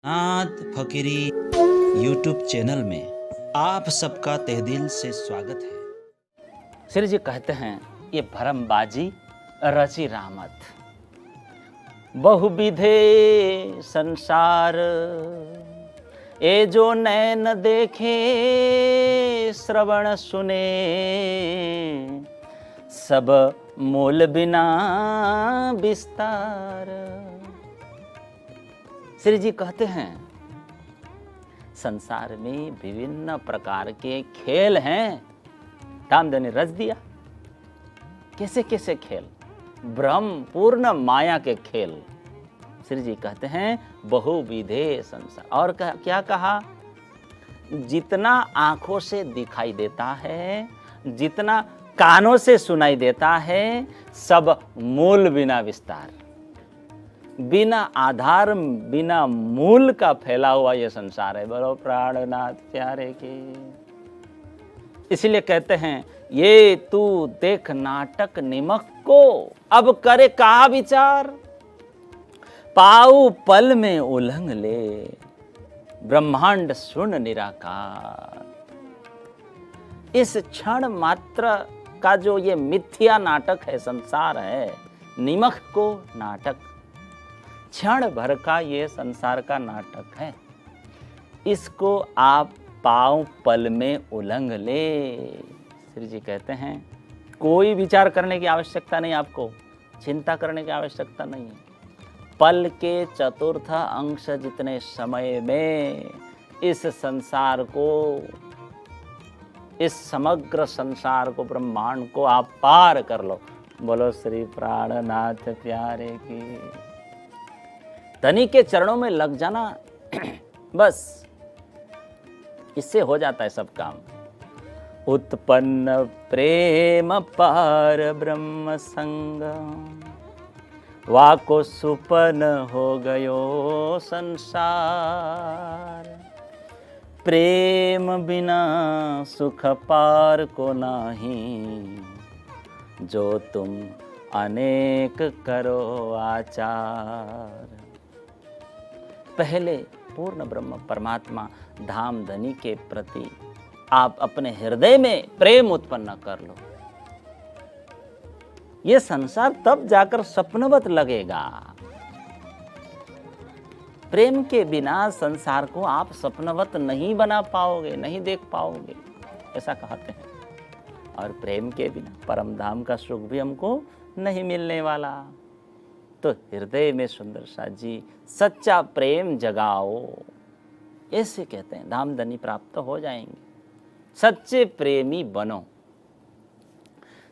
नाथ फकीरी YouTube channel में आप सबका तहे दिल से स्वागत है। श्री जी कहते हैं ये भरमबाजी रची रामत, बहुविधे संसार, ये जो नैन देखे श्रवण सुने, सब मूल बिना विस्तार। श्री जी कहते हैं संसार में विभिन्न प्रकार के खेल हैं। रामधनी रच दिया कैसे कैसे खेल, ब्रह्म पूर्ण माया के खेल। श्री जी कहते हैं बहुविधे संसार। और क्या कहा? जितना आंखों से दिखाई देता है, जितना कानों से सुनाई देता है, सब मूल बिना विस्तार, बिना आधार बिना मूल का फैला हुआ ये संसार है। बोलो प्राणनाथ प्यारे के। इसलिए कहते हैं ये तू देख नाटक निमक को, अब करे कहा विचार, पाऊ पल में उलंघ ले, ब्रह्मांड सुन निराकार। इस क्षण मात्र का जो ये मिथ्या नाटक है, संसार है, निमक को नाटक, क्षण भर का ये संसार का नाटक है। इसको आप पांव पल में उलंघ ले। श्री जी कहते हैं कोई विचार करने की आवश्यकता नहीं, आपको चिंता करने की आवश्यकता नहीं है। पल के चतुर्थ अंश जितने समय में इस संसार को, इस समग्र संसार को, ब्रह्मांड को आप पार कर लो। बोलो श्री प्राणनाथ प्यारे की। धनी के चरणों में लग जाना बस, इससे हो जाता है सब काम। उत्पन्न प्रेम पार ब्रह्म संग, वाको सुपन हो गयो संसार। प्रेम बिना सुख पार को नाही, जो तुम अनेक करो आचार। पहले पूर्ण ब्रह्म परमात्मा धाम धनी के प्रति आप अपने हृदय में प्रेम उत्पन्न कर लो। ये संसार तब जाकर स्वप्नवत लगेगा। प्रेम के बिना संसार को आप स्वप्नवत नहीं बना पाओगे, नहीं देख पाओगे, ऐसा कहते हैं। और प्रेम के बिना परम धाम का सुख भी हमको नहीं मिलने वाला। तो हृदय में सुंदर सा जी सच्चा प्रेम जगाओ, ऐसे कहते हैं धाम धनी प्राप्त हो जाएंगे। सच्चे प्रेमी बनो,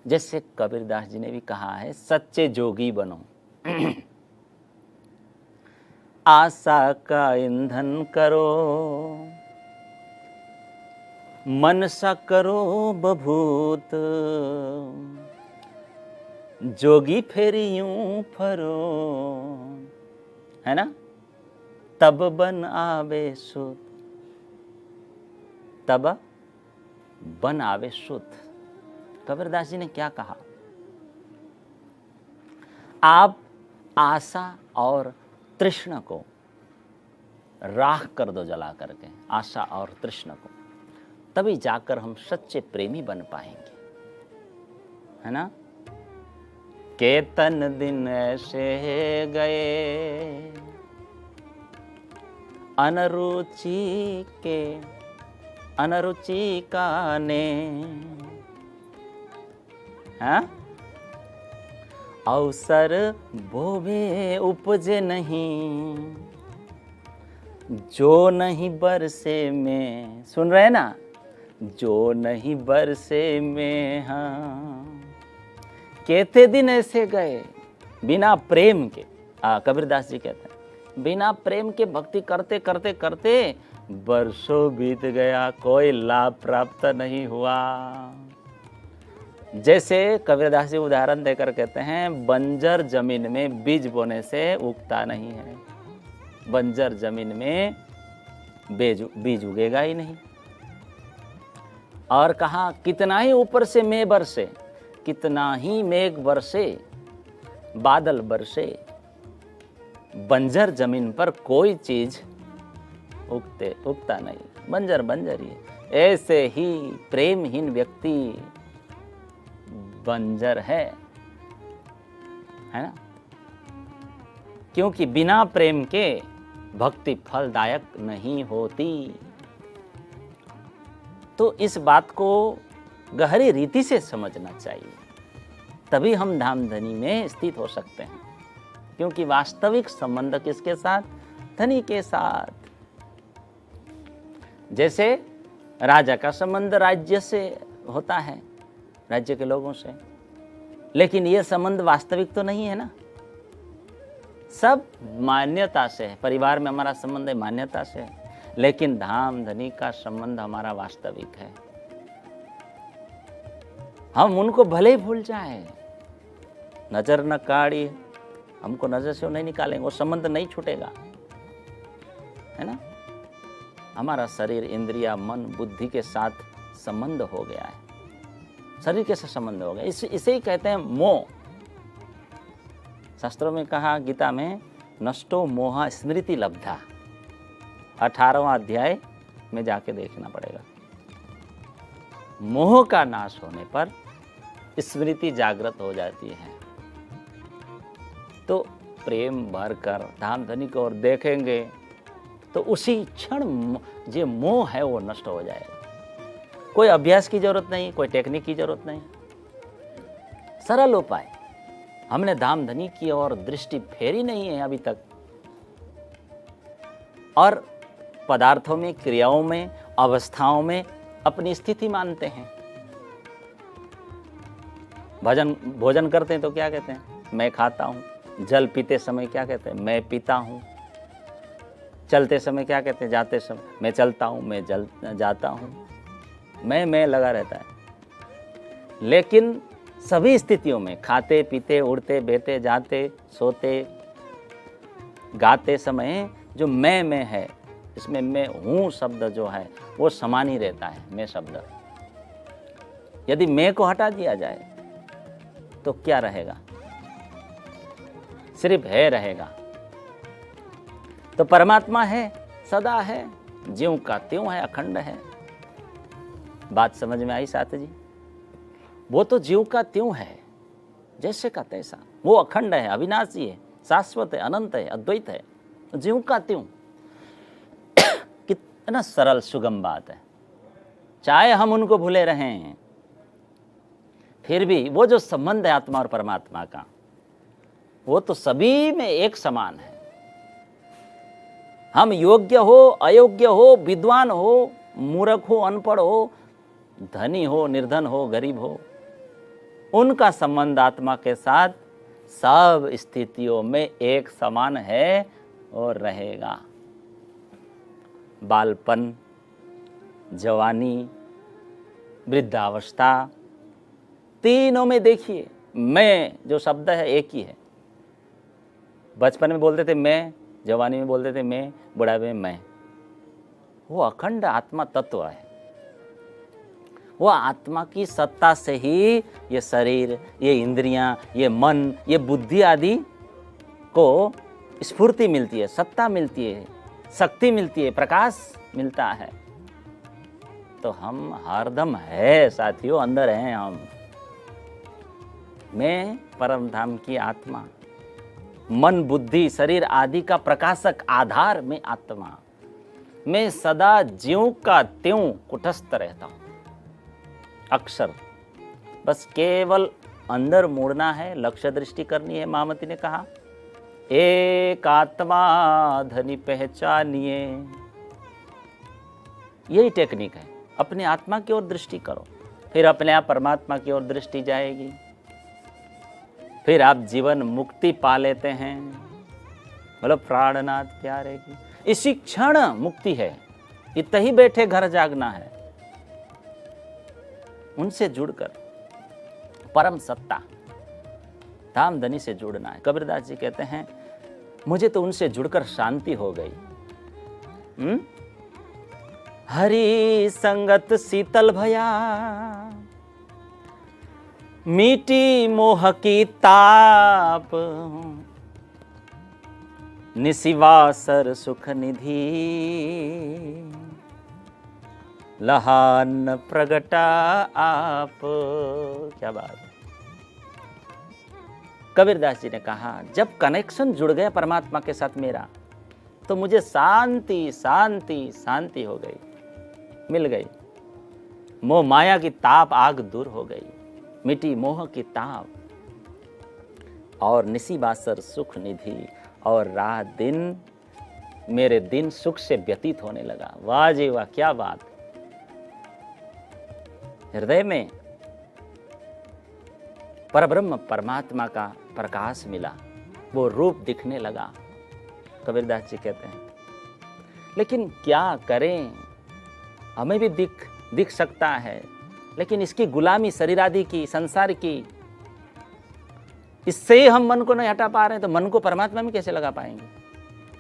जैसे कबीरदास जी ने भी कहा है सच्चे जोगी बनो। आशा का ईंधन करो, मनसा करो बभूत, जोगी फिर यूं फरो, है ना, तब बन आवे सुध, तब बन आवे सुध। कबीरदास जी ने क्या कहा? आप आशा और तृष्णा को राख कर दो, जला करके आशा और तृष्णा को, तभी जाकर हम सच्चे प्रेमी बन पाएंगे, है ना। केतन दिन ऐसे गए, अनरुचि के अनरुचि का ने, हाँ? अवसर बोवे उपजे नहीं, जो नहीं बरसे में। सुन रहे ना? जो नहीं बरसे में, हाँ। कहते दिन ऐसे गए बिना प्रेम के। कबीरदास जी कहते हैं बिना प्रेम के भक्ति करते करते करते बरसों बीत गया, कोई लाभ प्राप्त नहीं हुआ। जैसे कबीरदास जी उदाहरण देकर कहते हैं बंजर जमीन में बीज बोने से उगता नहीं है। बंजर जमीन में बीज उगेगा ही नहीं। और कहा कितना ही ऊपर से मेघ बरसे, कितना ही मेघ बरसे, बादल बरसे, बंजर जमीन पर कोई चीज उगता नहीं, बंजर बंजर ही है। ऐसे ही प्रेमहीन व्यक्ति बंजर है ना? क्योंकि बिना प्रेम के भक्ति फलदायक नहीं होती। तो इस बात को गहरी रीति से समझना चाहिए, तभी हम धाम धनी में स्थित हो सकते हैं। क्योंकि वास्तविक संबंध किसके साथ? धनी के साथ। जैसे राजा का संबंध राज्य से होता है, राज्य के लोगों से, लेकिन यह संबंध वास्तविक तो नहीं है ना। सब मान्यता से है, परिवार में हमारा संबंध है मान्यता से है, लेकिन धाम धनी का संबंध हमारा वास्तविक है। हम उनको भले ही भूल जाए, नजर न काढ़ी, हमको नजर से वो नहीं निकालेंगे, वो संबंध नहीं छूटेगा, है ना। हमारा शरीर, इंद्रिया, मन, बुद्धि के साथ संबंध हो गया है, शरीर के साथ संबंध हो गया। इसे ही कहते हैं मोह। शास्त्रों में कहा, गीता में, नष्टो मोह स्मृति लब्धा। 18वां अध्याय में जाके देखना पड़ेगा। मोह का नाश होने पर स्मृति जागृत हो जाती है। तो प्रेम भरकर धाम धनी को और देखेंगे तो उसी क्षण जो मोह है वो नष्ट हो जाएगा। कोई अभ्यास की जरूरत नहीं, कोई टेक्निक की जरूरत नहीं, सरल उपाय। हमने धाम धनी की ओर दृष्टि फेरी नहीं है अभी तक, और पदार्थों में, क्रियाओं में, अवस्थाओं में अपनी स्थिति मानते हैं। भोजन करते हैं तो क्या कहते हैं? मैं खाता हूं। जल पीते समय क्या कहते हैं? मैं पीता हूं। चलते समय क्या कहते हैं? जाते समय मैं चलता हूं, मैं जाता हूं। मैं लगा रहता है। लेकिन सभी स्थितियों में, खाते पीते, उड़ते बैठते, जाते सोते, गाते समय जो मैं है, इसमें मैं हूं शब्द जो है वो समान ही रहता है। मैं शब्द, यदि मैं को हटा दिया जाए तो क्या रहेगा? सिर्फ है रहेगा। तो परमात्मा है, सदा है, ज्यों का त्यों है, अखंड है। बात समझ में आई साथ जी? वो तो ज्यों का त्यों है, जैसे का तैसा। वो अखंड है, अविनाशी है, शाश्वत है, अनंत है, अद्वैत है। ज्यों का त्यों। कितना सरल सुगम बात है। चाहे हम उनको भूले रहें, फिर भी वो जो संबंध है आत्मा और परमात्मा का, वो तो सभी में एक समान है। हम योग्य हो, अयोग्य हो, विद्वान हो, मूर्ख हो, अनपढ़ हो, धनी हो, निर्धन हो, गरीब हो, उनका संबंध आत्मा के साथ सब स्थितियों में एक समान है और रहेगा। बालपन, जवानी, वृद्धावस्था, तीनों में देखिए मैं जो शब्द है एक ही है। बचपन में बोलते थे मैं, जवानी में बोलते थे मैं, बुढ़ापे में मैं। वो अखंड आत्मा तत्व है। वो आत्मा की सत्ता से ही ये शरीर, ये इंद्रियां, ये मन, ये बुद्धि आदि को स्फूर्ति मिलती है, सत्ता मिलती है, शक्ति मिलती है, प्रकाश मिलता है। तो हम हरदम है साथियों, अंदर हैं हम। मैं परम धाम की आत्मा, मन, बुद्धि, शरीर आदि का प्रकाशक आधार में आत्मा। मैं सदा ज्यों का त्यों कुटस्थ रहता हूं। अक्षर बस केवल अंदर मुड़ना है, लक्ष्य दृष्टि करनी है। महामती ने कहा, एक आत्मा धनी पहचानिए। यही टेक्निक है। अपने आत्मा की ओर दृष्टि करो, फिर अपने आप परमात्मा की ओर दृष्टि जाएगी। फिर आप जीवन मुक्ति पा लेते हैं। मतलब प्राणनाथ प्यारे की इसी क्षण मुक्ति है। इतना ही बैठे घर जागना है, उनसे जुड़कर परम सत्ता धाम धनी से जुड़ना है। कबीरदास जी कहते हैं, मुझे तो उनसे जुड़कर शांति हो गई। हरि संगत शीतल भया, मीठी मोह की ताप। निशिवासर सुख निधि, लहान प्रगटा आप। क्या बात है। कबीरदास जी ने कहा, जब कनेक्शन जुड़ गया परमात्मा के साथ मेरा, तो मुझे शांति शांति शांति हो गई, मिल गई। मोह माया की ताप आग दूर हो गई, मिटी मोह की ताप। और निशिबासर सुख निधि, और रात दिन मेरे दिन सुख से व्यतीत होने लगा। वाह जी वाह, क्या बात। हृदय में परब्रह्म परमात्मा का प्रकाश मिला, वो रूप दिखने लगा। कबीरदास जी कहते हैं, लेकिन क्या करें, हमें भी दिख सकता है, लेकिन इसकी गुलामी शरीर आदि की, संसार की, इससे हम मन को नहीं हटा पा रहे हैं, तो मन को परमात्मा में कैसे लगा पाएंगे।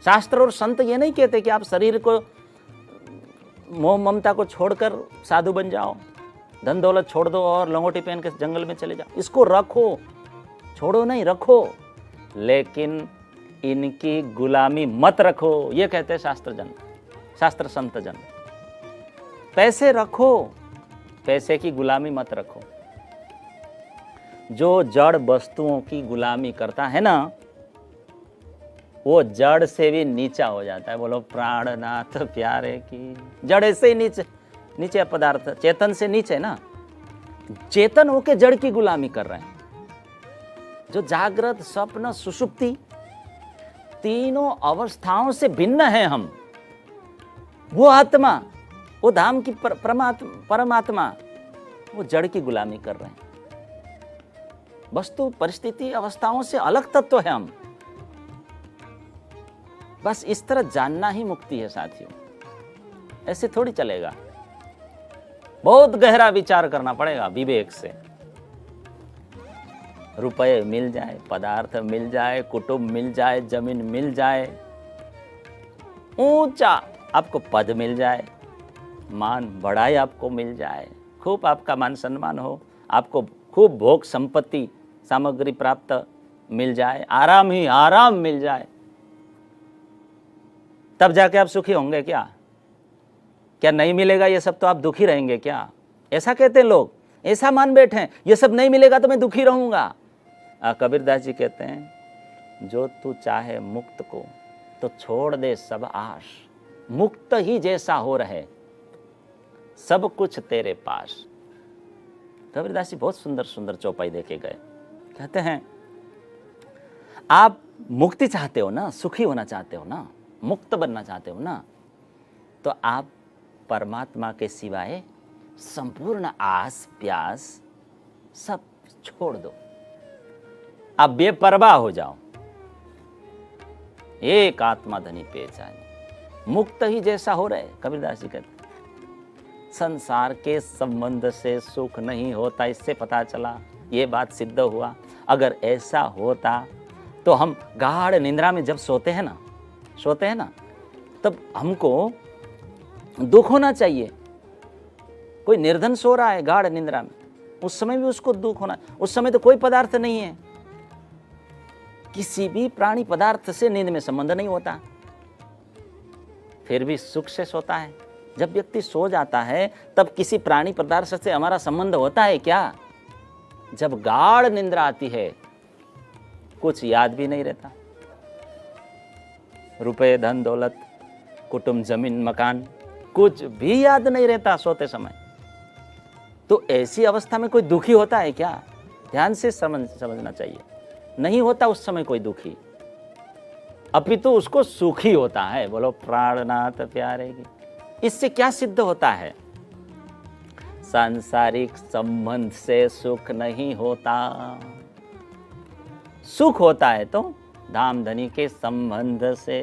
शास्त्र और संत ये नहीं कहते कि आप शरीर को, मोह ममता को छोड़कर साधु बन जाओ, धन दौलत छोड़ दो और लंगोटी पहन के जंगल में चले जाओ। इसको रखो, छोड़ो नहीं, रखो, लेकिन इनकी गुलामी मत रखो, ये कहते हैं शास्त्र संत जन। पैसे रखो, पैसे की गुलामी मत रखो। जो जड़ वस्तुओं की गुलामी करता है ना, वो जड़ से भी नीचा हो जाता है। बोलो प्राणनाथ प्यारे की। जड़ से ही नीचे पदार्थ, चेतन से नीचे ना, चेतन होके जड़ की गुलामी कर रहे हैं। जो जागृत, स्वप्न, सुषुप्ति, तीनों अवस्थाओं से भिन्न है हम। वो आत्मा, वो धाम की परमात्मा, वो जड़ की गुलामी कर रहे हैं। वस्तु परिस्थिति अवस्थाओं से अलग तत्व है हम। बस इस तरह जानना ही मुक्ति है साथियों, ऐसे थोड़ी चलेगा। बहुत गहरा विचार करना पड़ेगा विवेक से। रुपए मिल जाए, पदार्थ मिल जाए, कुटुंब मिल जाए, जमीन मिल जाए, ऊंचा आपको पद मिल जाए, मान बढ़ाई आपको मिल जाए, खूब आपका मान सम्मान हो, आपको खूब भोग संपत्ति सामग्री प्राप्त मिल जाए, आराम ही आराम मिल जाए, तब जाके आप सुखी होंगे क्या? क्या नहीं मिलेगा ये सब तो आप दुखी रहेंगे क्या? ऐसा कहते हैं लोग, ऐसा मान बैठे हैं, ये सब नहीं मिलेगा तो मैं दुखी रहूंगा। कबीरदास जी कहते हैं, जो तू चाहे मुक्त को तो छोड़ दे सब आश, मुक्त ही जैसा हो रहे सब कुछ तेरे पास। कबीरदास जी बहुत सुंदर सुंदर चौपाई देके गए। कहते हैं, आप मुक्ति चाहते हो ना, सुखी होना चाहते हो ना, मुक्त बनना चाहते हो ना, तो आप परमात्मा के सिवाय संपूर्ण आस प्यास सब छोड़ दो, आप बेपरवाह हो जाओ। एक आत्मा धनी पहचानी, मुक्त ही जैसा हो रहे। कबीरदास जी कहते, संसार के संबंध से सुख नहीं होता, इससे पता चला, ये बात सिद्ध हुआ। अगर ऐसा होता तो हम गाढ़ निद्रा में जब सोते हैं ना, तब हमको दुख होना चाहिए। कोई निर्धन सो रहा है गाढ़ निद्रा में, उस समय भी उसको दुख होना। उस समय तो कोई पदार्थ नहीं है, किसी भी प्राणी पदार्थ से नींद में संबंध नहीं होता, फिर भी सुख से सोता है। जब व्यक्ति सो जाता है तब किसी प्राणी पदार्थ से हमारा संबंध होता है क्या? जब गाढ़ निद्रा आती है कुछ याद भी नहीं रहता, रुपए धन दौलत कुटुंब जमीन मकान कुछ भी याद नहीं रहता सोते समय। तो ऐसी अवस्था में कोई दुखी होता है क्या? ध्यान से समझना चाहिए। नहीं होता उस समय कोई दुखी, अपितु उसको सुखी होता है। बोलो प्राणनाथ प्यारे की। इससे क्या सिद्ध होता है? सांसारिक संबंध से सुख नहीं होता, सुख होता है तो धाम धनी के संबंध से।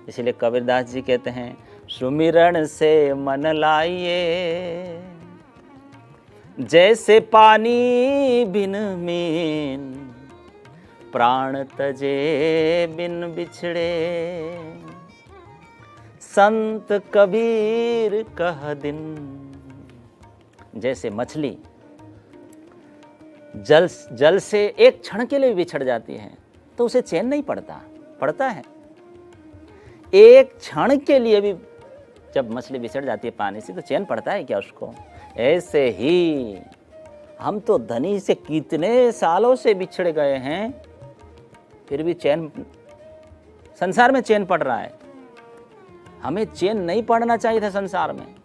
इसलिए कबीरदास जी कहते हैं, सुमिरण से मन लाइए, जैसे पानी बिन मीन, प्राण तजे बिन बिछड़े, संत कबीर कह दिन। जैसे मछली जल से एक क्षण के लिए बिछड़ जाती है तो उसे चैन नहीं पड़ता है, एक क्षण के लिए भी जब मछली बिछड़ जाती है पानी से तो चैन पड़ता है क्या उसको? ऐसे ही हम तो धनी से कितने सालों से बिछड़ गए हैं, फिर भी चैन, संसार में चैन पड़ रहा है। हमें चैन नहीं पड़ना चाहिए था संसार में।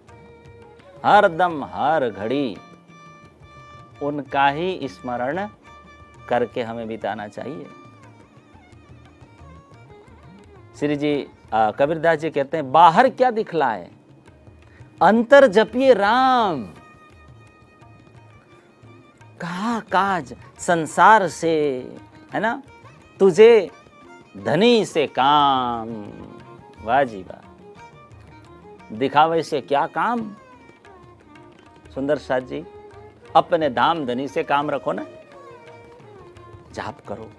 हर दम हर घड़ी उनका ही स्मरण करके हमें बिताना चाहिए। श्री जी कबीरदास जी कहते हैं, बाहर क्या दिखलाए, अंतर जपिए राम। कहा काज संसार से, है ना, तुझे धनी से काम। वाह जी वाह, दिखावे से क्या काम। सुंदर साथ जी, अपने धाम धनी से काम रखो ना, जाप करो,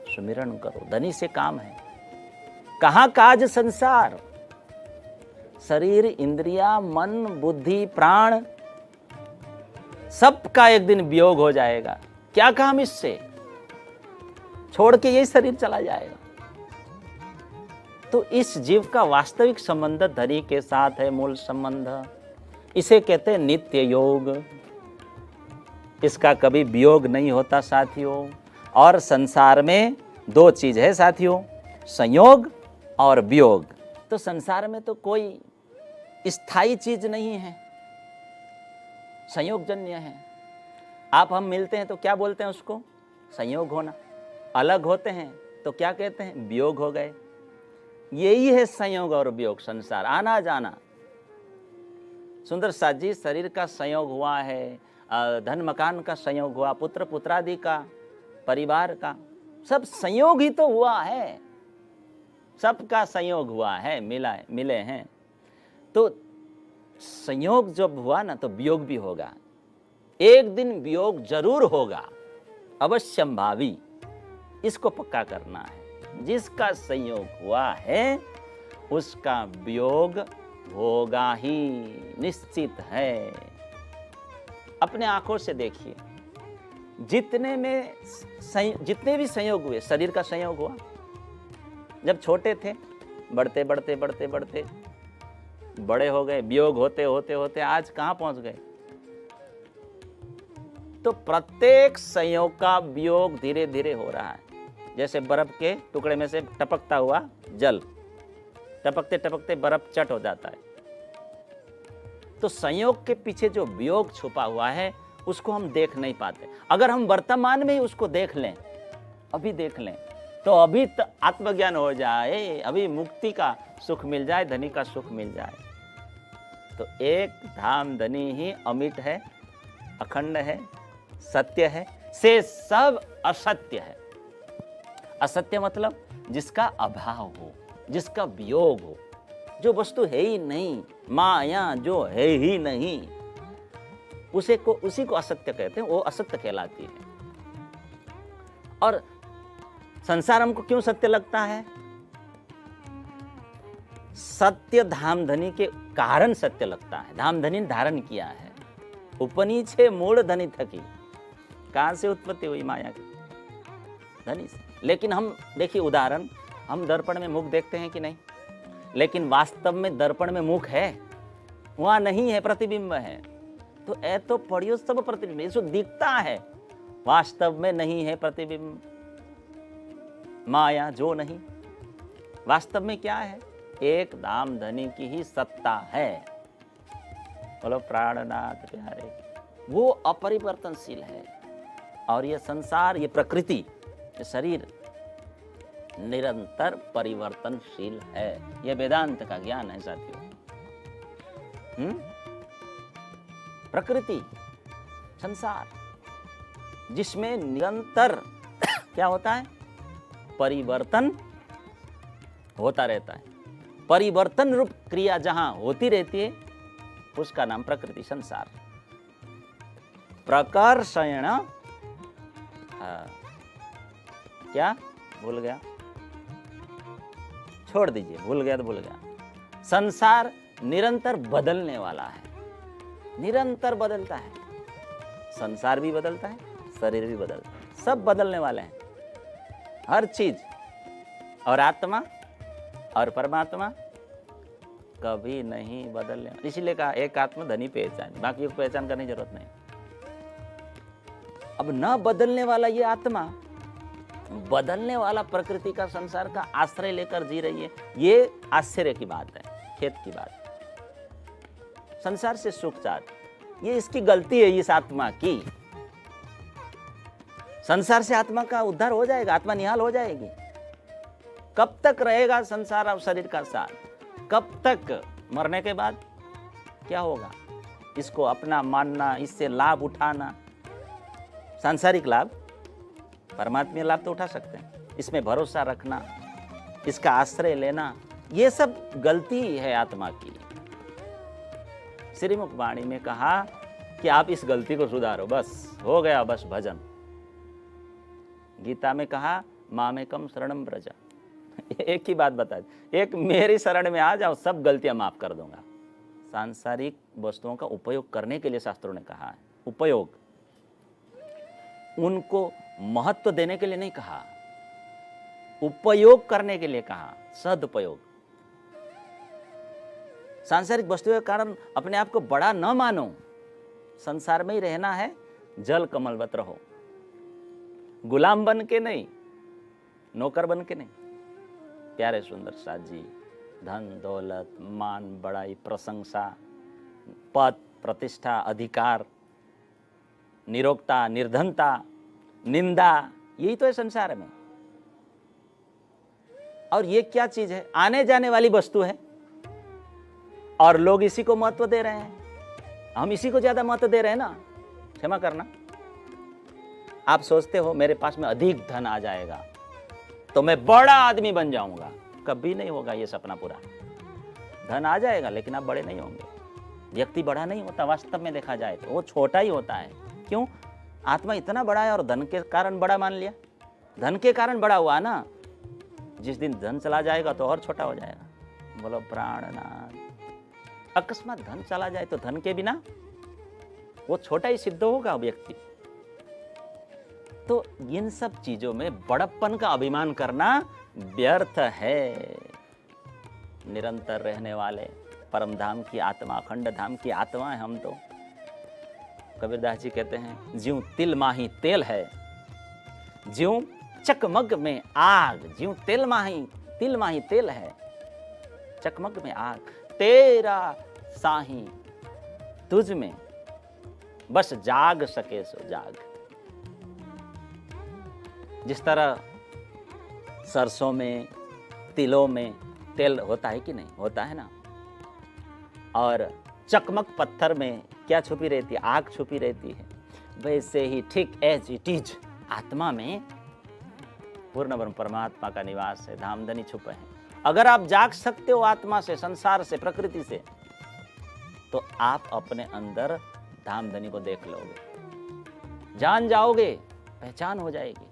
सुमिरन करो, धनी से काम है। कहाँ काज संसार, शरीर इंद्रिया मन बुद्धि प्राण सबका एक दिन वियोग हो जाएगा। क्या काम इससे, छोड़ के यही शरीर चला जाएगा। तो इस जीव का वास्तविक संबंध धनी के साथ है, मूल संबंध। इसे कहते हैं नित्य योग। इसका कभी वियोग नहीं होता साथियों। और संसार में दो चीज है साथियों, संयोग और वियोग। तो संसार में तो कोई स्थायी चीज नहीं है, संयोगजन्य है। आप हम मिलते हैं तो क्या बोलते हैं उसको, संयोग होना। अलग होते हैं तो क्या कहते हैं, वियोग हो गए। यही है संयोग और वियोग, संसार आना जाना। सुंदर साथ जी, शरीर का संयोग हुआ है, धन मकान का संयोग हुआ, पुत्र पुत्रादि का, परिवार का, सब संयोग ही तो हुआ है। सबका संयोग हुआ है, मिले हैं। तो संयोग जब हुआ ना तो वियोग भी होगा। एक दिन वियोग जरूर होगा, अवश्यंभावी। इसको पक्का करना है। जिसका संयोग हुआ है उसका वियोग होगा ही, निश्चित है। अपने आंखों से देखिए, जितने भी संयोग हुए, शरीर का संयोग हुआ, जब छोटे थे, बढ़ते बढ़ते बढ़ते बढ़ते बड़े हो गए, वियोग होते होते होते आज कहां पहुंच गए। तो प्रत्येक संयोग का वियोग धीरे धीरे हो रहा है। जैसे बर्फ के टुकड़े में से टपकता हुआ जल, टपकते टपकते बर्फ चट हो जाता है। तो संयोग के पीछे जो वियोग छुपा हुआ है उसको हम देख नहीं पाते। अगर हम वर्तमान में ही उसको देख लें, अभी देख लें, तो अभी आत्मज्ञान हो जाए, अभी मुक्ति का सुख मिल जाए, धनी का सुख मिल जाए। तो एक धाम धनी ही अमिट है, अखंड है, सत्य है, से सब असत्य है। असत्य मतलब जिसका अभाव हो, जिसका वियोग हो, जो वस्तु है ही नहीं, माया जो है ही नहीं, उसी को असत्य कहते हैं, वो असत्य कहलाती है। और संसार हमको क्यों सत्य लगता है? सत्य धामधनी के कारण सत्य लगता है। धामधनी ने धारण किया है, उपनीचे मूल धनी थकी। कहां से उत्पत्ति हुई माया की? धनी से। लेकिन हम देखिए उदाहरण, हम दर्पण में मुख देखते हैं कि नहीं? लेकिन वास्तव में दर्पण में मुख है, वहां नहीं है, प्रतिबिंब है। तो पढ़ियो सब प्रतिबिंब, इसको दिखता है, वास्तव में नहीं है प्रतिबिंब। माया जो नहीं, वास्तव में क्या है? एक धाम धनी की ही सत्ता है। बोलो प्राणनाथ प्यारे, वो अपरिवर्तनशील है। और ये संसार, ये प्रकृति, ये शरीर निरंतर परिवर्तनशील है। ये वेदांत का ज्ञान है साथियों। प्रकृति, संसार, जिसमें निरंतर क्या होता है? परिवर्तन होता रहता है। परिवर्तन रूप क्रिया जहां होती रहती है उसका नाम प्रकृति, संसार। प्रकर्षण, क्या भूल गया, छोड़ दीजिए, भूल गया तो भूल गया। संसार निरंतर बदलने वाला है, निरंतर बदलता है। संसार भी बदलता है, शरीर भी बदलता है, सब बदलने वाले हैं, हर चीज। और आत्मा और परमात्मा कभी नहीं बदलने, इसीलिए कहा एक आत्मा धनी पहचान, बाकी को पहचान करने की जरूरत नहीं। अब न बदलने वाला ये आत्मा बदलने वाला प्रकृति का, संसार का आश्रय लेकर जी रही है, ये आश्चर्य की बात है, खेद की बात है। संसार से सुख चाहती, ये इसकी गलती है इस आत्मा की। संसार से आत्मा का उद्धार हो जाएगा, आत्मा निहाल हो जाएगी। कब तक रहेगा संसार और शरीर का साथ? कब तक? मरने के बाद क्या होगा? इसको अपना मानना, इससे लाभ उठाना, सांसारिक लाभ, परमात्मीय लाभ तो उठा सकते हैं, इसमें भरोसा रखना, इसका आश्रय लेना, ये सब गलती है आत्मा की। श्रीमुख वाणी में कहा कि आप इस गलती को सुधारो, बस हो गया, बस भजन। गीता में कहा मामेकम शरणम व्रज, एक ही बात बता दी, एक मेरी शरण में आ जाओ, सब गलतियां माफ कर दूंगा। सांसारिक वस्तुओं का उपयोग करने के लिए शास्त्रों ने कहा है, उपयोग, उनको महत्व देने के लिए नहीं कहा, उपयोग करने के लिए कहा, सदुपयोग। सांसारिक वस्तुओं के कारण अपने आप को बड़ा न मानो, संसार में ही रहना है, जल कमलवत रहो, गुलाम बन के नहीं, नौकर बन के नहीं। प्यारे सुंदर साथ जी, धन दौलत, मान बड़ाई, प्रशंसा, पद प्रतिष्ठा, अधिकार, निरोगता, निर्धनता, निंदा, यही तो है संसार में। और ये क्या चीज है? आने जाने वाली वस्तु है, और लोग इसी को महत्व दे रहे हैं, हम इसी को ज्यादा महत्व दे रहे हैं ना। क्षमा करना, आप सोचते हो मेरे पास में अधिक धन आ जाएगा तो मैं बड़ा आदमी बन जाऊंगा, कभी नहीं होगा ये सपना पूरा। धन आ जाएगा लेकिन आप बड़े नहीं होंगे। व्यक्ति बड़ा नहीं होता, वास्तव में देखा जाए तो वो छोटा ही होता है। क्यों? आत्मा इतना बड़ा है और धन के कारण बड़ा मान लिया, धन के कारण बड़ा हुआ ना, जिस दिन धन चला जाएगा तो और छोटा हो जाएगा। बोलो प्राणनाथ। अकस्मात धन चला जाए तो धन के बिना वो छोटा ही सिद्ध होगा व्यक्ति। तो इन सब चीजों में बड़प्पन का अभिमान करना व्यर्थ है। निरंतर रहने वाले परम धाम की आत्मा, अखंड धाम की आत्मा है हम तो। कबीरदास जी कहते हैं, ज्यों तिल माही तेल है, ज्यों चकमक में आग, ज्यों तिल माही तेल है, चकमक में आग, तेरा साही तुझ में बस जाग सके सो जाग। जिस तरह सरसों में, तिलों में तेल होता है कि नहीं, होता है ना, और चकमक पत्थर में क्या छुपी रहती है? आग छुपी रहती है। वैसे ही ठीक एज इट इज आत्मा में पूर्ण ब्रह्म परमात्मा का निवास है, धामधनी छुपे हैं। अगर आप जाग सकते हो आत्मा से, संसार से, प्रकृति से, तो आप अपने अंदर धामधनी को देख लोगे, जान जाओगे, पहचान हो जाएगी।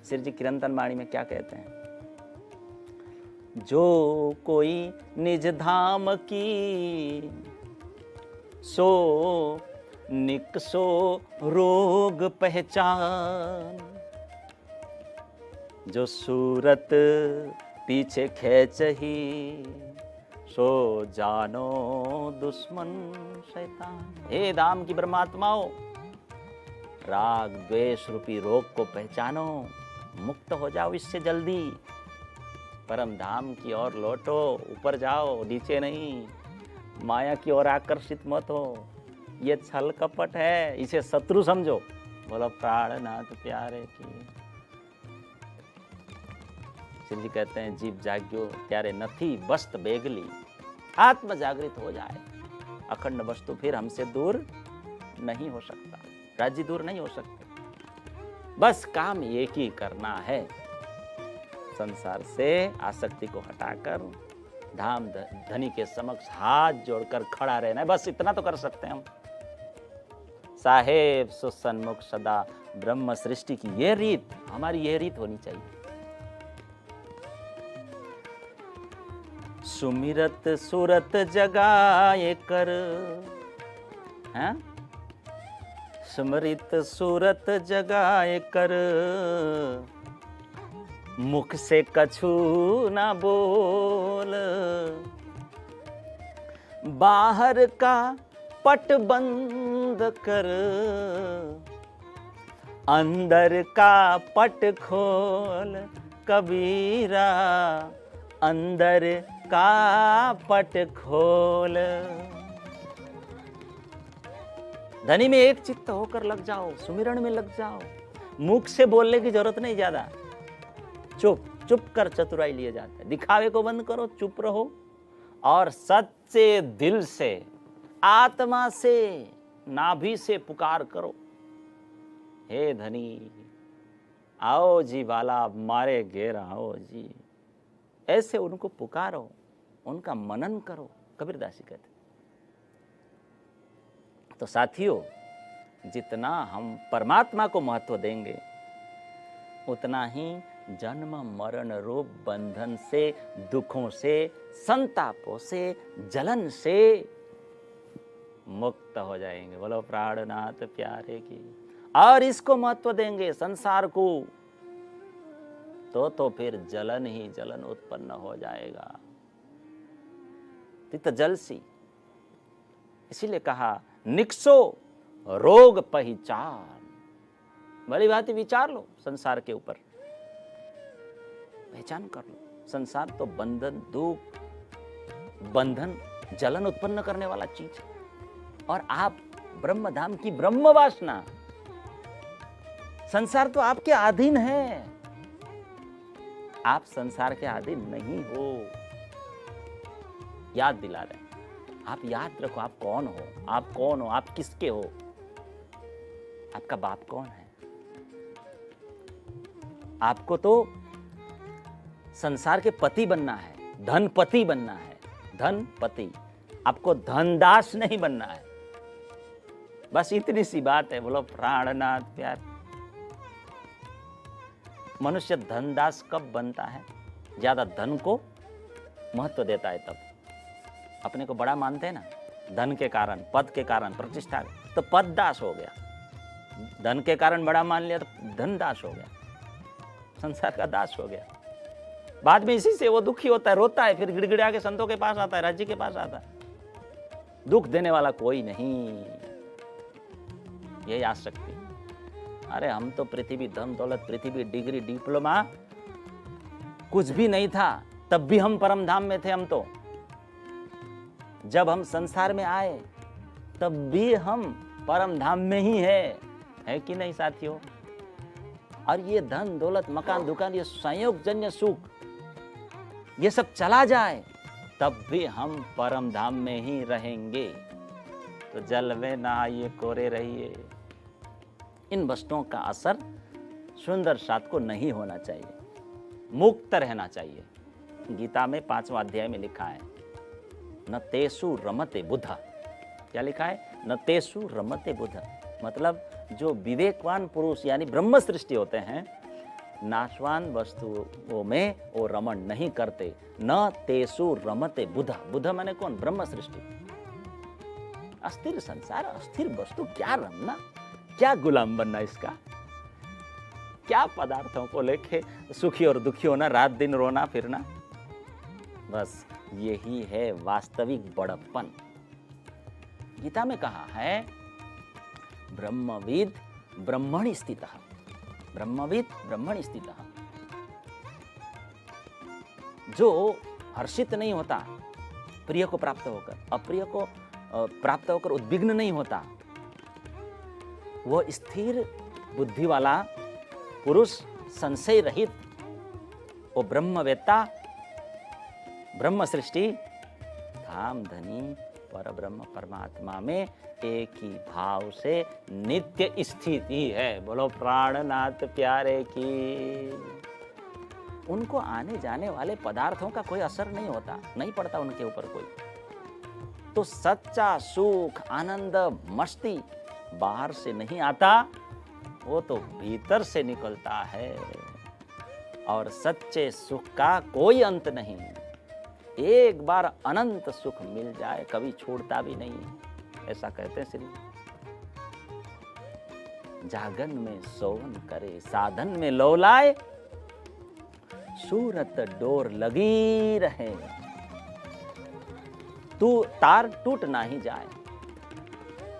श्री जी किरंतन वाणी में क्या कहते हैं? जो कोई निज धाम की सो निकसो रोग पहचान, जो सूरत पीछे खेचही सो जानो दुश्मन शैतान। हे धाम की ब्रह्मात्माओं, राग द्वेष रूपी रोग को पहचानो, मुक्त हो जाओ इससे जल्दी, परम धाम की ओर लौटो, ऊपर जाओ, नीचे नहीं। माया की ओर आकर्षित मत हो, ये छल कपट है, इसे शत्रु समझो। बोलो प्राणनाथ प्यारे की। श्री जी कहते हैं, जीव जाग्यो त्यारे नथी वस्त बेगली। आत्म जागृत हो जाए, अखंड वस्तु फिर हमसे दूर नहीं हो सकता, राज्य दूर नहीं हो सकते। बस काम एक ही करना है, संसार से आसक्ति को हटाकर धाम धनी के समक्ष हाथ जोड़कर खड़ा रहना है। बस इतना तो कर सकते हैं हम। साहेब सुसन्मुख सदा ब्रह्म सृष्टि की ये रीत, हमारी ये रीत होनी चाहिए। सुमिरत सुरत जगाए कर, हैं? सुमरित सूरत जगाए कर, मुख से कछु ना बोल, बाहर का पट बंद कर, अंदर का पट खोल कबीरा, अंदर का पट खोल। धनी में एक चित्त होकर लग जाओ, सुमिरन में लग जाओ। मुख से बोलने की जरूरत नहीं ज्यादा, चुप चुप कर चतुराई लिए जाते हैं। दिखावे को बंद करो, चुप रहो और सच्चे दिल से, आत्मा से, नाभि से पुकार करो, हे धनी आओ जी बाला, मारे घेर आओ जी। ऐसे उनको पुकारो, उनका मनन करो, कबीरदास जी कहते। तो साथियों, जितना हम परमात्मा को महत्व देंगे उतना ही जन्म मरण रूप बंधन से, दुखों से, संतापों से, जलन से मुक्त हो जाएंगे। बोलो प्राणनाथ प्यारे की। और इसको महत्व देंगे संसार को, तो फिर जलन ही जलन उत्पन्न हो जाएगा, तित जलसी। इसीलिए कहा निक्सो रोग पहचान। बड़ी बात विचार लो संसार के ऊपर, पहचान कर लो। संसार तो बंधन, दुख, बंधन, जलन उत्पन्न करने वाला चीज है। और आप ब्रह्म धाम की ब्रह्म वासना, संसार तो आपके अधीन है, आप संसार के अधीन नहीं हो। याद दिला रहे, आप याद रखो आप कौन हो, आप कौन हो, आप किसके हो, आपका बाप कौन है। आपको तो संसार के पति बनना है, धनपति बनना है, धनपति। आपको धनदास नहीं बनना है। बस इतनी सी बात है। बोलो प्राणनाथ प्यार। मनुष्य धनदास कब बनता है? ज्यादा धन को महत्व देता है तब। अपने को बड़ा मानते हैं ना, धन के कारण, पद के कारण, प्रतिष्ठा, तो पददास हो गया। धन के कारण बड़ा मान लिया तो धनदास हो गया, संसार का दास हो गया। बाद में इसी से वो दुखी होता है, रोता है, फिर गिड़गिड़ा के संतों के पास आता है, राज्य के पास आता है। दुख देने वाला कोई नहीं, यही आसक्ति। अरे हम तो पृथ्वी, धन दौलत, पृथ्वी, डिग्री, डिप्लोमा कुछ भी नहीं था, तब भी हम परम धाम में थे। हम तो जब हम संसार में आए तब भी हम परम धाम में ही है कि नहीं साथियों? और ये धन दौलत, मकान, दुकान, ये संयोगजन्य सुख, ये सब चला जाए तब भी हम परम धाम में ही रहेंगे। तो जल में नहाइए, कोरे रहिए। इन वस्तुओं का असर सुंदर साथ को नहीं होना चाहिए, मुक्त रहना चाहिए। गीता में 5वां अध्याय में लिखा है, न तेसु रमते बुधा। क्या लिखा है? न तेसु रमते बुधा। मतलब जो विवेकवान पुरुष यानी ब्रह्म सृष्टि होते हैं, नाशवान वस्तुओं में वो रमण नहीं करते। न तेसु रमते बुधा। बुधा माने कौन? ब्रह्म सृष्टि। अस्थिर संसार, अस्थिर वस्तु, क्या रमना, क्या गुलाम बनना इसका, क्या पदार्थों को लेके सुखी और दुखी होना, रात दिन रोना फिरना। बस यही है वास्तविक बड़प्पन। गीता में कहा है, ब्रह्मविद ब्रह्मणि स्थितः। ब्रह्मविद ब्रह्मणि स्थितः। जो हर्षित नहीं होता प्रिय को प्राप्त होकर, अप्रिय को प्राप्त होकर उद्विग्न नहीं होता, वो स्थिर बुद्धि वाला पुरुष, संशय रहित, वो ब्रह्मवेत्ता, ब्रह्म सृष्टि, धाम धनी पर ब्रह्म परमात्मा में एक ही भाव से नित्य स्थिति है। बोलो प्राणनाथ प्यारे की। उनको आने जाने वाले पदार्थों का कोई असर नहीं होता, नहीं पड़ता उनके ऊपर कोई। तो सच्चा सुख, आनंद, मस्ती बाहर से नहीं आता, वो तो भीतर से निकलता है। और सच्चे सुख का कोई अंत नहीं। एक बार अनंत सुख मिल जाए कभी छोड़ता भी नहीं, ऐसा कहते हैं श्री। जागन में सोवन करे, साधन में लौलाए, सूरत डोर लगी रहे, तू तार टूट ना ही जाए।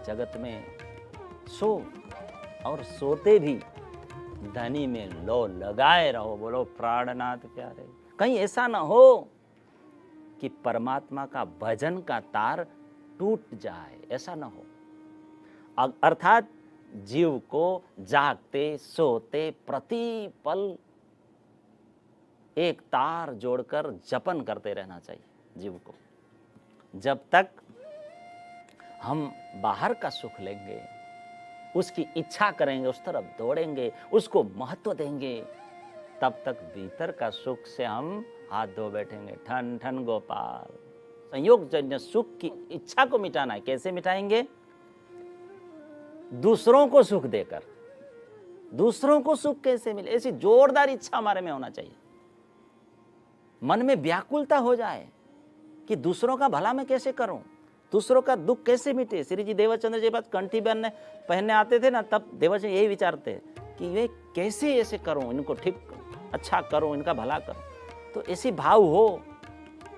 जगत में सो और सोते भी धनी में लो लगाए रहो। बोलो प्राणनाथ प्यारे। कहीं ऐसा ना हो कि परमात्मा का भजन का तार टूट जाए, ऐसा ना हो। अर्थात जीव को जागते सोते प्रतिपल एक तार जोड़कर जपन करते रहना चाहिए जीव को। जब तक हम बाहर का सुख लेंगे, उसकी इच्छा करेंगे, उस तरफ दौड़ेंगे, उसको महत्व देंगे, तब तक भीतर का सुख से हम हाथ धो बैठेंगे। ठन ठन गोपाल। संयोग जन्य सुख की इच्छा को मिटाना है। कैसे मिटाएंगे? दूसरों को सुख देकर। दूसरों को सुख कैसे मिले? ऐसी जोरदार इच्छा हमारे में होना चाहिए। मन में व्याकुलता हो जाए कि दूसरों का भला मैं कैसे करूं, दूसरों का दुख कैसे मिटे। श्री जी देवचंद्र जी बात कंठी पहनने आते थे ना, तब देवचंद्र यही विचारते कि वे कैसे ऐसे करूं, इनको ठीक अच्छा करूं, इनका भला करूं। तो ऐसी भाव हो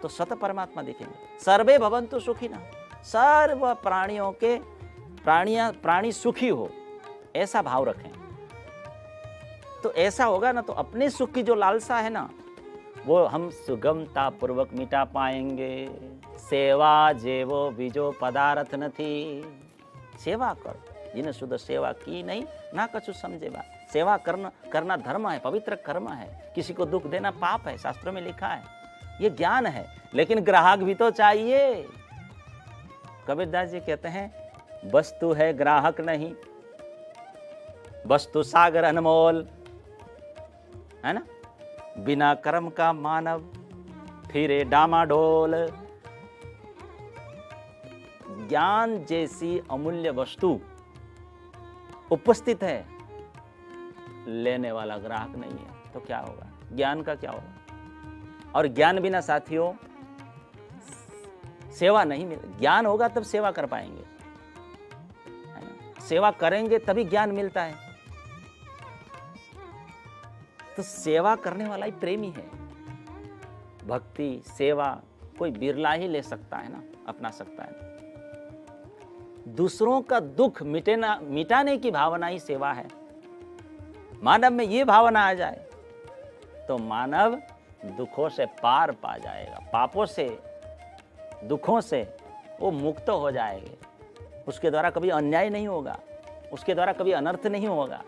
तो सत परमात्मा दिखेंगे। सर्वे भवन्तु सुखिनः, सर्व प्राणियों के प्राणी सुखी हो, ऐसा भाव रखें। तो ऐसा होगा ना, तो अपने सुख की जो लालसा है ना, वो हम सुगमता पूर्वक मिटा पाएंगे। सेवा जेवो बीजो पदार्थ नहीं। सेवा कर, जिन्हें शुद्ध सेवा की नहीं ना कछु समझे बात। सेवा करना धर्म है, पवित्र कर्म है। किसी को दुख देना पाप है, शास्त्रों में लिखा है। ये ज्ञान है, लेकिन ग्राहक भी तो चाहिए। कबीरदास जी कहते हैं, वस्तु है ग्राहक नहीं, वस्तु सागर अनमोल, है ना। बिना कर्म का मानव फिरे डामाडोल। ज्ञान जैसी अमूल्य वस्तु उपस्थित है, लेने वाला ग्राहक नहीं है, तो क्या होगा? ज्ञान का क्या होगा? और ज्ञान बिना साथियों सेवा नहीं मिले। ज्ञान होगा तब सेवा कर पाएंगे, है ना? सेवा करेंगे तभी ज्ञान मिलता है। तो सेवा करने वाला ही प्रेमी है। भक्ति सेवा कोई बिरला ही ले सकता है ना, अपना सकता है। दूसरों का दुख मिटाने की भावना ही सेवा है। मानव में ये भावना आ जाए तो मानव दुखों से पार पा जाएगा, पापों से दुखों से वो मुक्त हो जाएंगे। उसके द्वारा कभी अन्याय नहीं होगा, उसके द्वारा कभी अनर्थ नहीं होगा,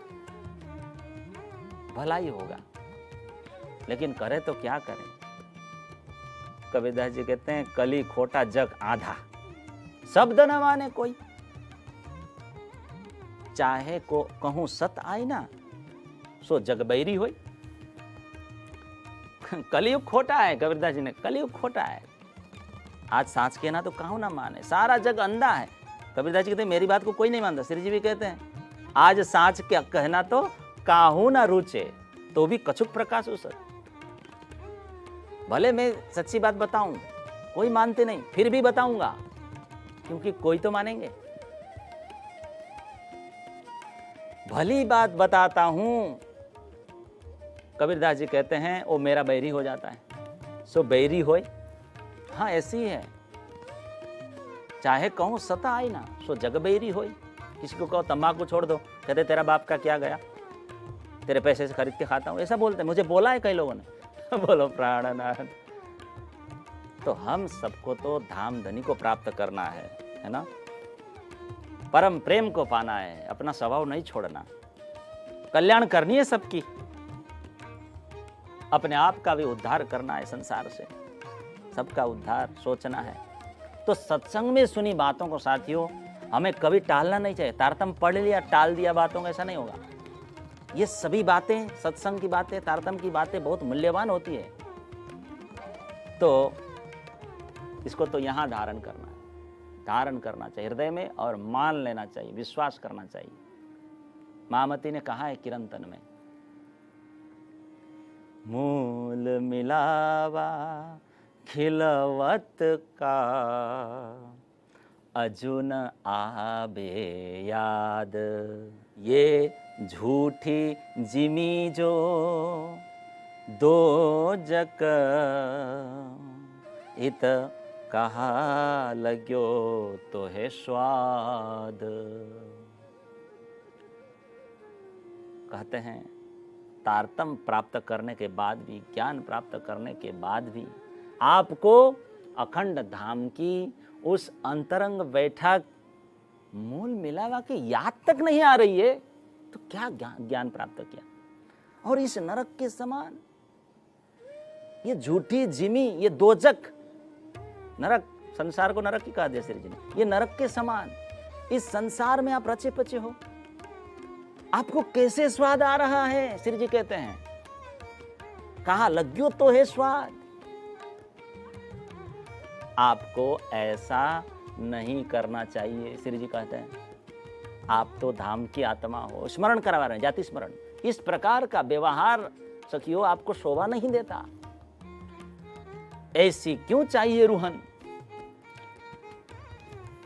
भला ही होगा। लेकिन करे तो क्या करें? कबीरदास जी कहते हैं, कली खोटा जग आधा, शब्द न माने कोई। चाहे को कहूं सत आई ना, सो जग बैरी होई। कलयुग खोटा है, कबीरदास जी ने, कलयुग खोटा है। आज सांस कहना तो कहूं ना माने, सारा जग अंधा है। कबीरदास जी कहते हैं, मेरी बात को कोई नहीं मानता। श्री जी भी कहते हैं, आज सांच क्या कहना तो काहू ना रुचे, तो भी कछुक प्रकाश उसर। भले मैं सच्ची बात बताऊं, कोई मानते नहीं, फिर भी बताऊंगा, क्योंकि कोई तो मानेंगे। भली बात बताता हूं, कबीरदास जी कहते हैं, वो मेरा बैरी हो जाता है। सो बैरी होए, हाँ ऐसी है। चाहे कहूं सता आई ना, सो जग बैरी होए। किसी को कहो तंबाकू छोड़ दो, कहते तेरा बाप का क्या गया, तेरे पैसे से खरीद के खाता हूं, ऐसा बोलते हैं। मुझे बोला है कई लोगों ने। बोलो प्राणनाथ। तो हम सबको तो धाम धनी को प्राप्त करना है ना, परम प्रेम को पाना है, अपना स्वभाव नहीं छोड़ना, कल्याण करनी है सबकी, अपने आप का भी उद्धार करना है, संसार से सबका उद्धार सोचना है। तो सत्संग में सुनी बातों को साथियों हमें कभी टालना नहीं चाहिए। तारतम पढ़ लिया टाल दिया बातों का, ऐसा नहीं होगा। ये सभी बातें, सत्संग की बातें, तारतम की बातें बहुत मूल्यवान होती है। तो इसको तो यहाँ धारण करना है, धारण करना चाहिए हृदय में, और मान लेना चाहिए, विश्वास करना चाहिए। महामती ने कहा है किरंतन में, मूल मिलावा खिलवत का, अजुन आबे याद, ये झूठी जिमी जो दोजक इत कहा लग्यो तो है स्वाद। कहते हैं तारतम प्राप्त करने के बाद भी, ज्ञान प्राप्त करने के बाद भी आपको अखंड धाम की उस अंतरंग बैठक मूल मिलावा की याद तक नहीं आ रही है, तो क्या ज्ञान प्राप्त किया। और इस नरक के समान, ये झूठी जिमी, ये दोजक, नरक, संसार को नरक ही कहा दिया श्री जी ने, ये नरक के समान इस संसार में आप रचे पचे हो। आपको कैसे स्वाद आ रहा है, श्री जी कहते हैं, कहा लग्यो तो है स्वाद। आपको ऐसा नहीं करना चाहिए, श्री जी कहते हैं। आप तो धाम की आत्मा हो, स्मरण करवा रहे हैं, जाति स्मरण। इस प्रकार का व्यवहार सखियों आपको शोभा नहीं देता। ऐसी क्यों चाहिए रूहन।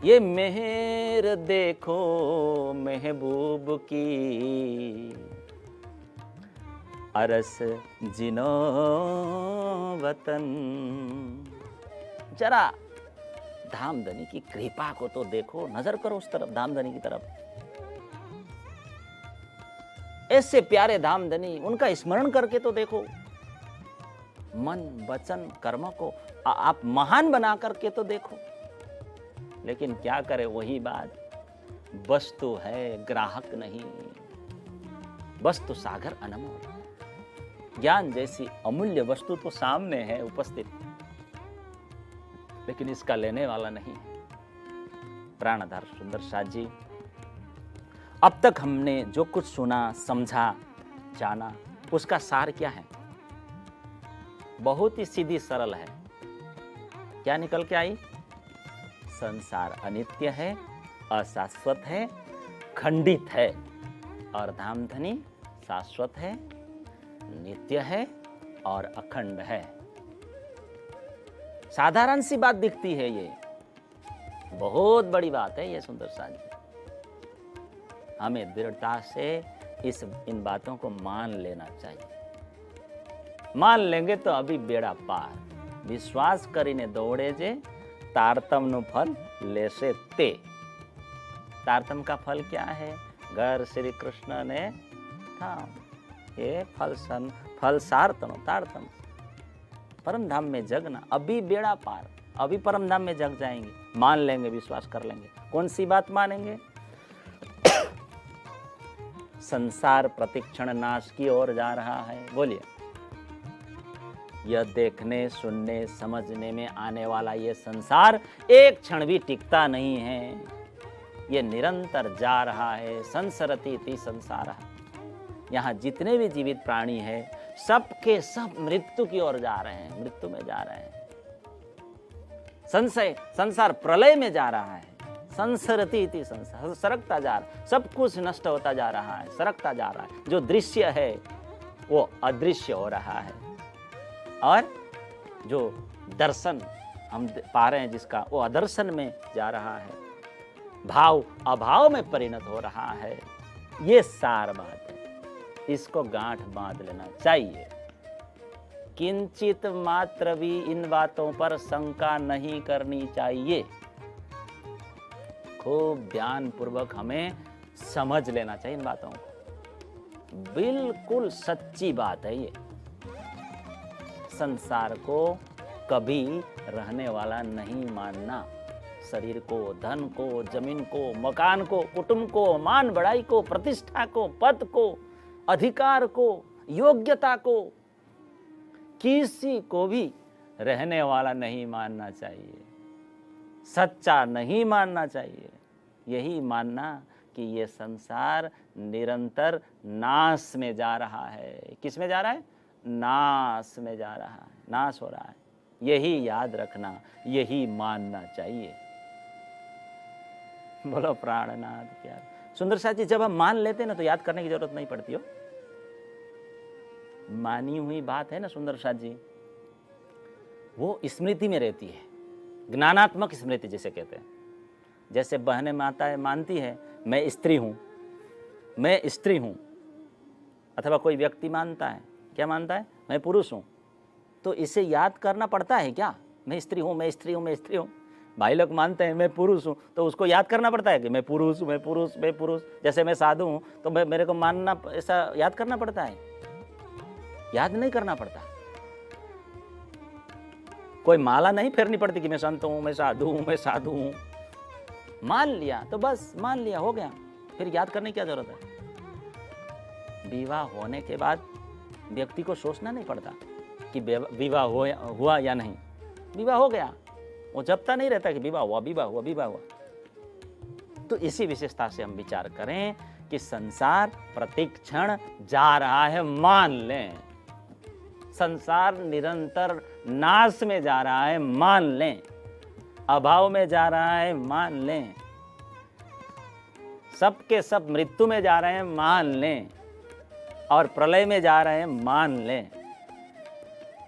ये मेहर देखो महबूब की, अरस जिनो वतन। जरा धामधनी की कृपा को तो देखो, नजर करो उस तरफ, धामधनी की तरफ। ऐसे प्यारे धामधनी, उनका स्मरण करके तो देखो। मन वचन कर्म को आप महान बना करके तो देखो। लेकिन क्या करे, वही बात, वस्तु है ग्राहक नहीं। वस्तु सागर अनमोल, ज्ञान जैसी अमूल्य वस्तु तो सामने है उपस्थित, लेकिन इसका लेने वाला नहीं। प्राणधार सुंदर साथ जी, अब तक हमने जो कुछ सुना, समझा, जाना, उसका सार क्या है? बहुत ही सीधी सरल है। क्या निकल के आई? संसार अनित्य है, अशाश्वत है, खंडित है, और धामधनी शाश्वत है, नित्य है और अखंड है। साधारण सी बात दिखती है, ये बहुत बड़ी बात है। ये सुंदर साथ जी, हमें दृढ़ता से इन बातों को मान लेना चाहिए। मान लेंगे तो अभी बेड़ा पार। विश्वास करीने दौड़े जे तारतम नु फल लेसे ते। तारतम का फल क्या है? घर श्री कृष्ण ने धाम, ये फल सारतम तारतम, परम धाम में जगना। अभी बेड़ा पार, अभी परम धाम में जग जाएंगे। मान लेंगे, विश्वास कर लेंगे। कौन सी बात मानेंगे? संसार प्रतिक्षण नाश की ओर जा रहा है। बोलिए, यह देखने, सुनने, समझने में आने वाला ये संसार एक क्षण भी टिकता नहीं है। ये निरंतर जा रहा है। संसरति इति संसारः। यहाँ जितने भी जीवित प्राणी हैं, सबके सब मृत्यु की ओर जा रहे हैं, मृत्यु में जा रहे हैं। संसार प्रलय में जा रहा है। संसरति इति संसार, सरकता जा रहा है। सब कुछ नष्ट होता जा रहा है, सरकता जा रहा है। जो दृश्य है वो अदृश्य हो रहा है, और जो दर्शन हम पा रहे हैं जिसका, वो अदर्शन में जा रहा है। भाव अभाव में परिणत हो रहा है। ये सार बात है, इसको गांठ बांध लेना चाहिए। किंचित मात्र भी इन बातों पर शंका नहीं करनी चाहिए। खूब ध्यान पूर्वक हमें समझ लेना चाहिए इन बातों को। बिल्कुल सच्ची बात है ये। संसार को कभी रहने वाला नहीं मानना। शरीर को, धन को, जमीन को, मकान को, कुटुंब को, मान बढ़ाई को, प्रतिष्ठा को, पद को, अधिकार को, योग्यता को, किसी को भी रहने वाला नहीं मानना चाहिए। सच्चा नहीं मानना चाहिए। यही मानना कि ये संसार निरंतर नाश में जा रहा है। किस में जा रहा है? नाश में जा रहा है, नाश हो रहा है। यही याद रखना, यही मानना चाहिए। बोलो प्राणनाथ प्यार। सुंदर साथ जी, जब हम मान लेते हैं ना तो याद करने की जरूरत नहीं पड़ती हो। मानी हुई बात है ना सुंदर साथ जी, वो स्मृति में रहती है। ज्ञानात्मक स्मृति जिसे कहते हैं। जैसे बहनें मानती है मैं स्त्री हूं, मैं स्त्री हूं, अथवा कोई व्यक्ति मानता है, क्या मानता है? मैं पुरुष हूँ, तो इसे याद करना पड़ता है क्या? मैं स्त्री हूँ, मैं स्त्री हूँ, मैं स्त्री हूँ। भाई लोग मानते हैं मैं पुरुष हूँ, तो उसको याद करना पड़ता है कि मैं पुरुष हूँ, मैं पुरुष, मैं पुरुष। जैसे मैं साधु हूँ तो मेरे को मानना, ऐसा याद करना पड़ता है? याद नहीं करना पड़ता। कोई माला नहीं फेरनी पड़ती कि मैं संत हूँ, मैं साधु हूँ, मैं साधु हूँ। मान लिया तो बस मान लिया, हो गया। फिर याद करने की क्या जरूरत है? विवाह होने के बाद व्यक्ति को सोचना नहीं पड़ता कि विवाह हुआ या नहीं। विवाह हो गया, वो जबता नहीं रहता कि विवाह हुआ, विवाह हुआ, विवाह हुआ। तो इसी विशेषता से हम विचार करें कि संसार प्रतिक्षण जा रहा है, मान लें। संसार निरंतर नाश में जा रहा है, मान लें। अभाव में जा रहा है, मान लें। सब के सब मृत्यु में जा रहे हैं, मान लें। और प्रलय में जा रहे हैं, मान लें।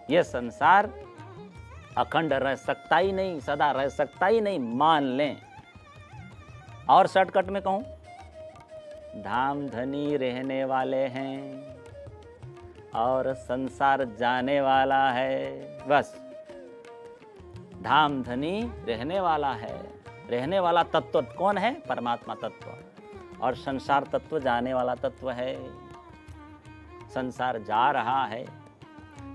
यह संसार अखंड रह सकता ही नहीं, सदा रह सकता ही नहीं, मान लें। और शॉर्टकट में कहूं, धाम धनी रहने वाले हैं और संसार जाने वाला है। बस, धाम धनी रहने वाला है। रहने वाला तत्व कौन है? परमात्मा तत्व। और संसार तत्व जाने वाला तत्व है। संसार जा रहा है।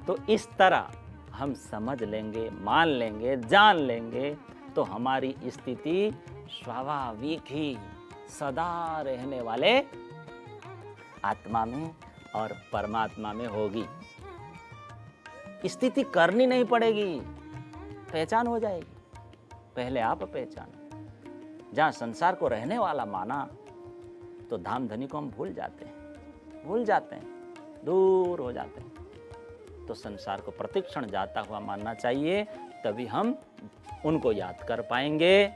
तो इस तरह हम समझ लेंगे, मान लेंगे, जान लेंगे, तो हमारी स्थिति स्वाभाविक ही सदा रहने वाले आत्मा में और परमात्मा में होगी। स्थिति करनी नहीं पड़ेगी, पहचान हो जाएगी। पहले आप पहचान। जहाँ संसार को रहने वाला माना तो धाम धनी को हम भूल जाते हैं, दूर हो जाते हैं। तो संसार को प्रतिक्षण जाता हुआ मानना चाहिए, तभी हम उनको याद कर पाएंगे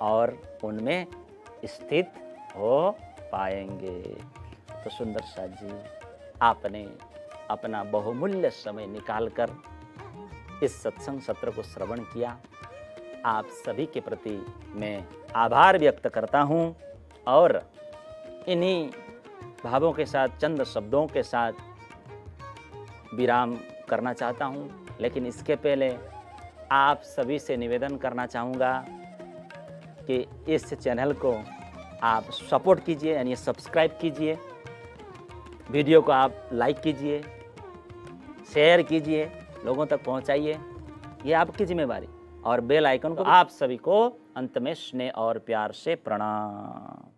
और उनमें स्थित हो पाएंगे। तो सुंदर साथ जी, आपने अपना बहुमूल्य समय निकालकर इस सत्संग सत्र को श्रवण किया। आप सभी के प्रति मैं आभार व्यक्त करता हूँ और इन्हीं भावों के साथ, चंद शब्दों के साथ विराम करना चाहता हूँ। लेकिन इसके पहले आप सभी से निवेदन करना चाहूँगा कि इस चैनल को आप सपोर्ट कीजिए, यानी सब्सक्राइब कीजिए। वीडियो को आप लाइक कीजिए, शेयर कीजिए, लोगों तक पहुंचाइए, ये आपकी जिम्मेवारी। और बेल आइकन को आप सभी को अंत में स्नेह और प्यार से प्रणाम।